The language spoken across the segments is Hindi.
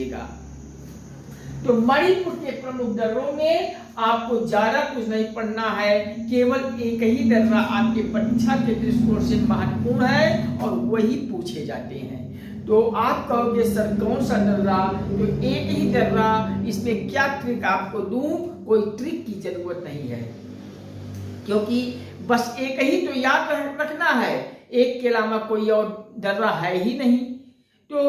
भूलेगा। तो मणिपुर के प्रमुख दर्रों में आपको ज्यादा कुछ नहीं पढ़ना है, केवल एक ही दर्रा आपके परीक्षा के दृष्टिकोण से महत्वपूर्ण है और वही पूछे जाते हैं। तो आप कहोगे सर कौन सा दर्रा, तो एक ही दर्रा, इसमें क्या ट्रिक आपको दूं? कोई ट्रिक की जरूरत नहीं है, क्योंकि बस एक ही तो याद रखना है, एक के अलावा कोई और दर्रा है ही नहीं। तो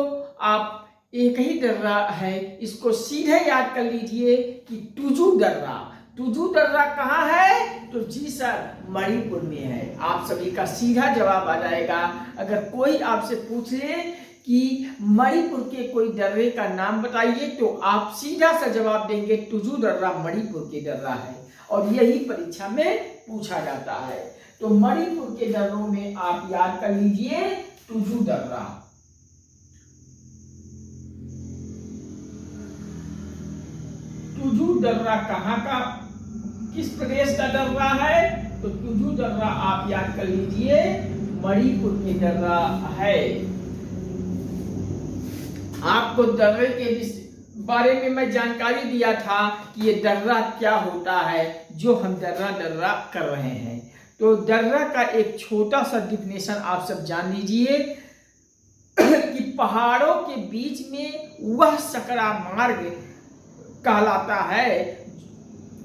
आप एक ही दर्रा है, इसको सीधे याद कर लीजिए कि टुजू दर्रा। टुजू दर्रा कहाँ है? तो जी सर मणिपुर में है। आप सभी का सीधा जवाब आ जाएगा। अगर कोई आपसे पूछ ले कि मणिपुर के कोई दर्रे का नाम बताइए, तो आप सीधा सा जवाब देंगे टुजू दर्रा मणिपुर के दर्रा है, और यही परीक्षा में पूछा जाता है। तो मणिपुर के दर्रों में आप याद कर लीजिए टुजू दर्रा। टुजू दर्रा कहाँ का, किस प्रदेश का दर्रा है? तो टुजू दर्रा आप याद कर लीजिए मणिपुर के दर्रा है। आपको दर्रे के बारे में मैं जानकारी दिया था कि ये दर्रा क्या होता है, जो हम दर्रा कर रहे हैं। तो दर्रा का एक छोटा सा डिफिनेशन आप सब जान लीजिए कि पहाड़ों के बीच में वह सकरा मार्ग कहलाता है,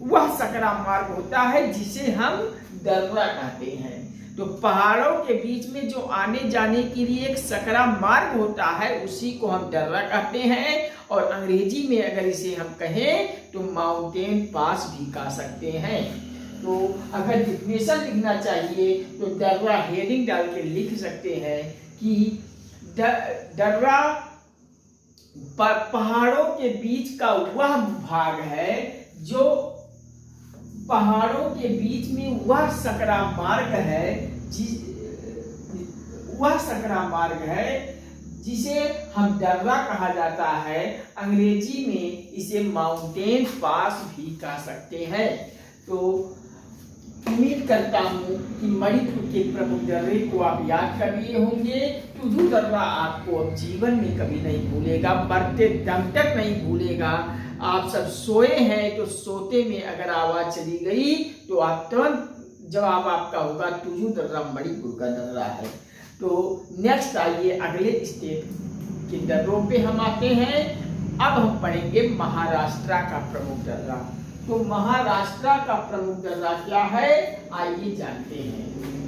वह सकरा मार्ग होता है जिसे हम दर्रा कहते हैं। तो पहाड़ों के बीच में जो आने जाने के लिए एक सकरा मार्ग होता है, उसी को हम दर्रा कहते हैं। और अंग्रेजी में अगर इसे हम कहें तो माउंटेन पास भी कह सकते हैं। तो अगर डिफिनेशन लिखना चाहिए तो दर्रा हेडिंग डाल के लिख सकते हैं कि दर्रा पहाड़ों के बीच का वह भाग है, जो पहाड़ों के बीच में वह सकरा मार्ग है, वह सकरा मार्ग है जिसे हम दर्रा कहा जाता है। अंग्रेजी में इसे माउंटेन पास भी कह सकते हैं। तो उम्मीद करता हूँ कि मणिपुर के प्रमुख दर्रे को आप याद कर लिए होंगे। टुजू दर्रा आपको अब जीवन में कभी नहीं भूलेगा, मरते दम तक नहीं भूलेगा। आप सब सोए हैं तो सोते में अगर आवाज चली गई तो आप तुरंत जवाब आपका होगा टुजू दर्रा मणिपुर का दर्रा है। तो नेक्स्ट आइए अगले स्टेट के दर्रों पे हम आते हैं। अब हम पढ़ेंगे महाराष्ट्र का प्रमुख दर्रा। तो महाराष्ट्र का प्रमुख दर्रा क्या है, आइए जानते हैं।